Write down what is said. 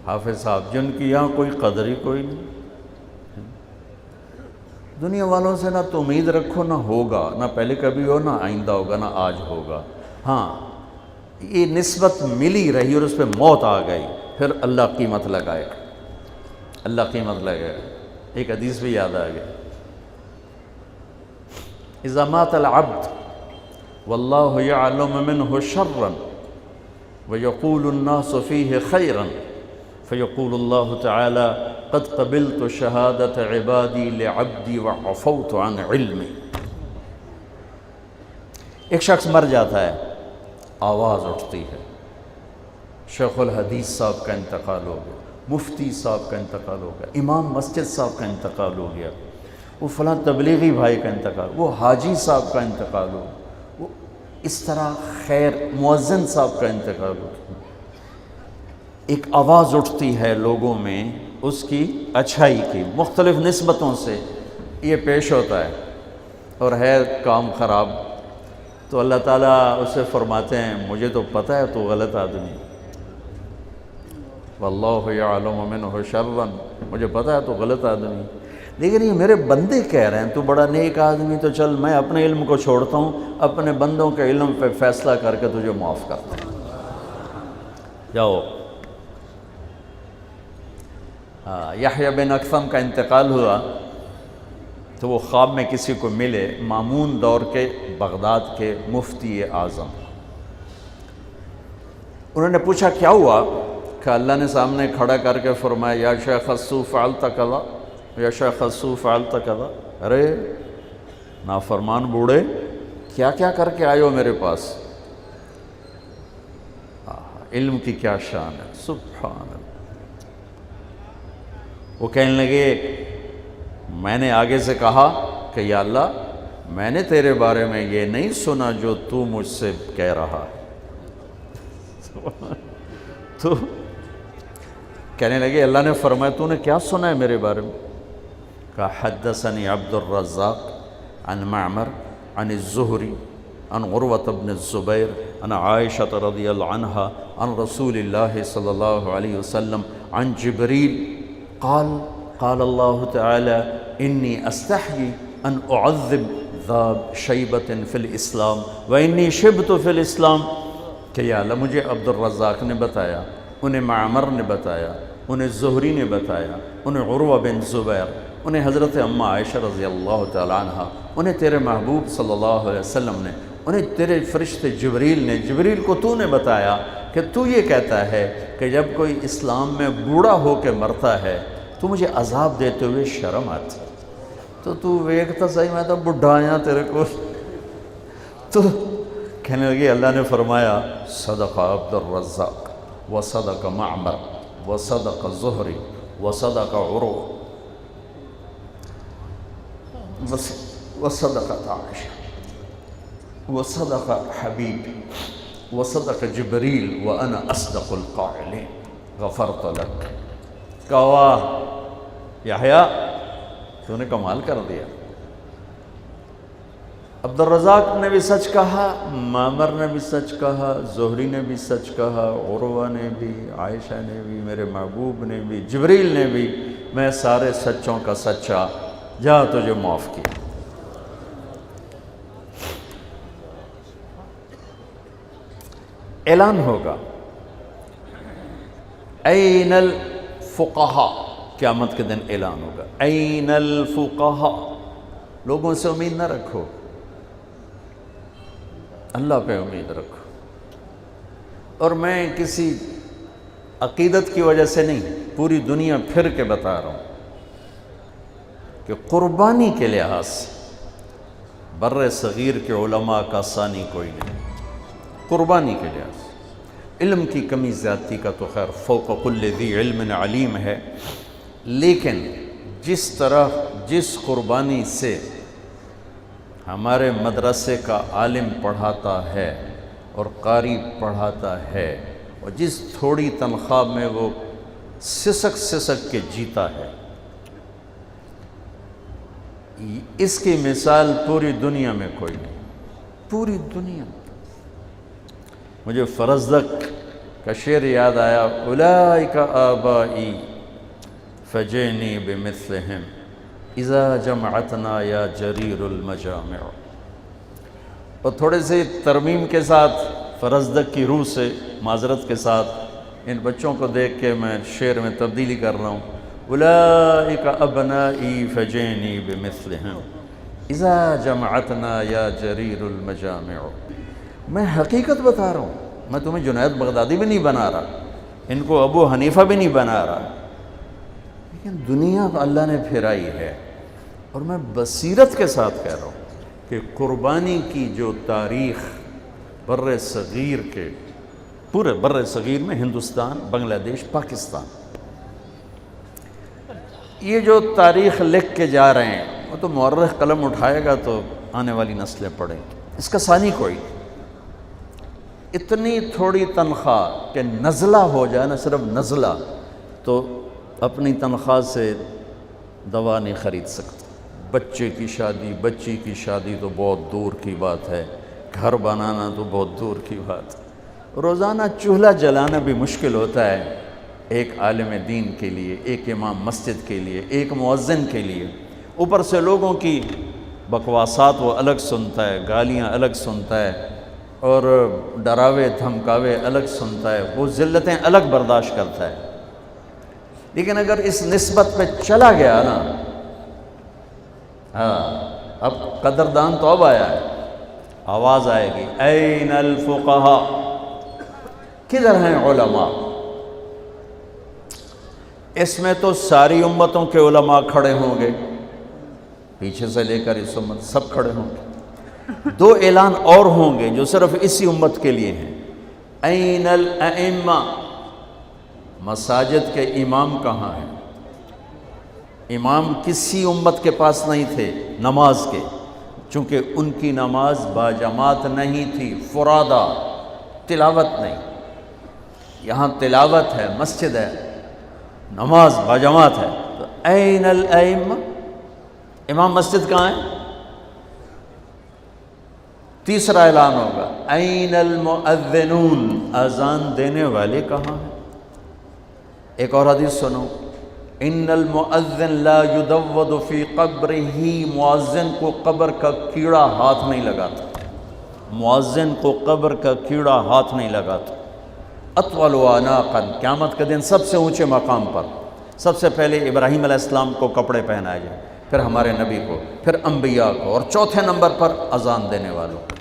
حافظ صاحب جن کی یہاں کوئی قدر ہی کوئی نہیں. دنیا والوں سے نہ تو امید رکھو، نہ ہوگا، نہ پہلے کبھی ہو، نہ آئندہ ہوگا، نہ آج ہوگا. ہاں یہ نسبت ملی رہی اور اس پہ موت آ گئی، پھر اللہ قیمت لگائے گا، اللہ قیمت لگائے گا. ایک حدیث بھی یاد آ گیا، اذا مات العبد واللہ یعلم منہ شرا ویقول الناس فیہ خیرا فیقول اللہ تعالی قد قبلت شہادت عبادی لعبدی وعفوت عن علمی. ایک شخص مر جاتا ہے، آواز اٹھتی ہے، شیخ الحدیث صاحب کا انتقال ہو گیا، مفتی صاحب کا انتقال ہو گیا، امام مسجد صاحب کا انتقال ہو گیا، وہ فلاں تبلیغی بھائی کا انتقال، وہ حاجی صاحب کا انتقال ہو، وہ اس طرح خیر مؤذن صاحب کا انتقال ہو. ایک آواز اٹھتی ہے لوگوں میں اس کی اچھائی کی، مختلف نسبتوں سے یہ پیش ہوتا ہے اور ہے کام خراب، تو اللہ تعالیٰ اسے فرماتے ہیں مجھے تو پتہ ہے تو غلط آدمی، واللہ یعلم منہ شرا، مجھے پتہ ہے تو غلط آدمی، لیکن یہ میرے بندے کہہ رہے ہیں تو بڑا نیک آدمی، تو چل میں اپنے علم کو چھوڑتا ہوں، اپنے بندوں کے علم پہ فیصلہ کر کے تجھے معاف کرتا ہوں. جاؤ. یحییٰ بن اکثم کا انتقال ہوا تو وہ خواب میں کسی کو ملے، مامون دور کے بغداد کے مفتی اعظم. انہوں نے پوچھا کیا ہوا؟ کہ اللہ نے سامنے کھڑا کر کے فرمایا یا شیخ السوء فعلت کذا، یا شیخ السوء فعلت کذا. ارے نافرمان بوڑھے کیا کیا کر کے آئے ہو میرے پاس. علم کی کیا شان ہے، سبحان اللہ. وہ کہنے لگے میں نے آگے سے کہا کہ یا اللہ میں نے تیرے بارے میں یہ نہیں سنا جو تو مجھ سے کہہ رہا ہے. تو کہنے لگے اللہ نے فرمایا تو نے کیا سنا ہے میرے بارے میں؟ کہا حدثنی عبد الرزاق عن معمر عن الزہری عن عروۃ بن الزبیر عن عائشہ رضی اللہ عنہا عن رسول اللہ صلی اللہ علیہ وسلم عن جبریل قال قال اللہ تعالی انی استحیی ان اعذب ذا شیبۃ فی الاسلام وانی شبت فی الاسلام. کہ یا اللہ مجھے عبد الرزاق نے بتایا، انہیں معمر نے بتایا، انہیں زہری نے بتایا، انہیں عروہ بن زبیر، انہیں حضرت اماں عائشہ رضی اللہ تعالیٰ عنہ، انہیں تیرے محبوب صلی اللہ علیہ وسلم نے، انہیں تیرے فرشتے جبریل نے، جبریل کو تو نے بتایا کہ تو یہ کہتا ہے کہ جب کوئی اسلام میں بوڑھا ہو کے مرتا ہے تو مجھے عذاب دیتے ہوئے شرم آتی. تو ویکھتا صحیح میں تو بڈھا آیا تیرے کو. تو کہنے لگی اللہ نے فرمایا صدق عبد الرزاق وصدق معمر وصدق زہری وصدق عروہ وصدقت عائشہ وصدق حبیب وصدق جبریل وانا اصدق القائلین غفرت لک. کہا یحییٰ تو نے کمال کر دیا. عبد الرزاق نے بھی سچ کہا، معمر نے بھی سچ کہا، زہری نے بھی سچ کہا، عروہ نے بھی، عائشہ نے بھی، میرے محبوب نے بھی، جبریل نے بھی، میں سارے سچوں کا سچا، جا تجھے معاف کیا. اعلان ہوگا این الفقہاء، قیامت کے دن اعلان ہوگا این الفقہاء. لوگوں سے امید نہ رکھو، اللہ پہ امید رکھو. اور میں کسی عقیدت کی وجہ سے نہیں، پوری دنیا پھر کے بتا رہا ہوں کہ قربانی کے لحاظ سے بر صغیر کے علماء کا ثانی کوئی نہیں. قربانی کے لحاظ سے علم کی کمی زیادتی کا تو خیر فوق کل ذی علم علیم ہے، لیکن جس طرح جس قربانی سے ہمارے مدرسے کا عالم پڑھاتا ہے اور قاری پڑھاتا ہے، اور جس تھوڑی تنخواہ میں وہ سسک سسک کے جیتا ہے، اس کی مثال پوری دنیا میں کوئی نہیں. پوری دنیا. مجھے فرزدق کا شعر یاد آیا، اولئک آبائی فجئنی بمثلہم اذا جمعتنا یا جریر المجامع۔ اور تھوڑے سے ترمیم کے ساتھ، فرزدق کی روح سے معذرت کے ساتھ، ان بچوں کو دیکھ کے میں شعر میں تبدیلی کر رہا ہوں، اولئک ابنائی فجئنی بمثلہم اذا جمعتنا یا جریر المجامع۔ میں حقیقت بتا رہا ہوں، میں تمہیں جنید بغدادی بھی نہیں بنا رہا، ان کو ابو حنیفہ بھی نہیں بنا رہا، لیکن دنیا اللہ نے پھیرائی ہے، اور میں بصیرت کے ساتھ کہہ رہا ہوں کہ قربانی کی جو تاریخ بر صغیر کے، پورے بر صغیر میں ہندوستان، بنگلہ دیش، پاکستان، یہ جو تاریخ لکھ کے جا رہے ہیں، وہ تو مورخ قلم اٹھائے گا تو آنے والی نسلیں پڑھیں، اس کا ثانی کوئی۔ اتنی تھوڑی تنخواہ کہ نزلہ ہو جائے نا، صرف نزلہ، تو اپنی تنخواہ سے دوا نہیں خرید سکتا۔ بچے کی شادی، بچی کی شادی تو بہت دور کی بات ہے، گھر بنانا تو بہت دور کی بات ہے، روزانہ چولہا جلانا بھی مشکل ہوتا ہے ایک عالم دین کے لیے، ایک امام مسجد کے لیے، ایک مؤذن کے لیے، اوپر سے لوگوں کی بکواسات وہ الگ سنتا ہے، گالیاں الگ سنتا ہے، اور ڈراوے دھمکاوے الگ سنتا ہے، وہ ذلتیں الگ برداشت کرتا ہے۔ لیکن اگر اس نسبت پہ چلا گیا نا، اب قدردان تو اب آیا ہے، آواز آئے گی، این الفقہاء، کدھر ہیں علماء؟ اس میں تو ساری امتوں کے علماء کھڑے ہوں گے، پیچھے سے لے کر اس امت سب کھڑے ہوں گے۔ دو اعلان اور ہوں گے جو صرف اسی امت کے لیے ہیں، این الائمہ، مساجد کے امام کہاں ہیں؟ امام کسی امت کے پاس نہیں تھے نماز کے، چونکہ ان کی نماز باجماعت نہیں تھی، فرادہ، تلاوت نہیں۔ یہاں تلاوت ہے، مسجد ہے، نماز باجماعت ہے، تو این الائمہ، امام مسجد کہاں ہے؟ تیسرا اعلان ہوگا، این المؤذنون، اذان دینے والے کہاں ہیں؟ ایک اور حدیث سنو، ان المؤذن لا یدود فی قبرہ، مؤذن کو قبر کا کیڑا ہاتھ نہیں لگاتا، مؤذن کو قبر کا کیڑا ہاتھ نہیں لگاتا۔ اطول اعناقا، قیامت کے دن سب سے اونچے مقام پر سب سے پہلے ابراہیم علیہ السلام کو کپڑے پہنائے جائیں، پھر ہمارے نبی کو، پھر انبیاء کو، اور چوتھے نمبر پر اذان دینے والوں۔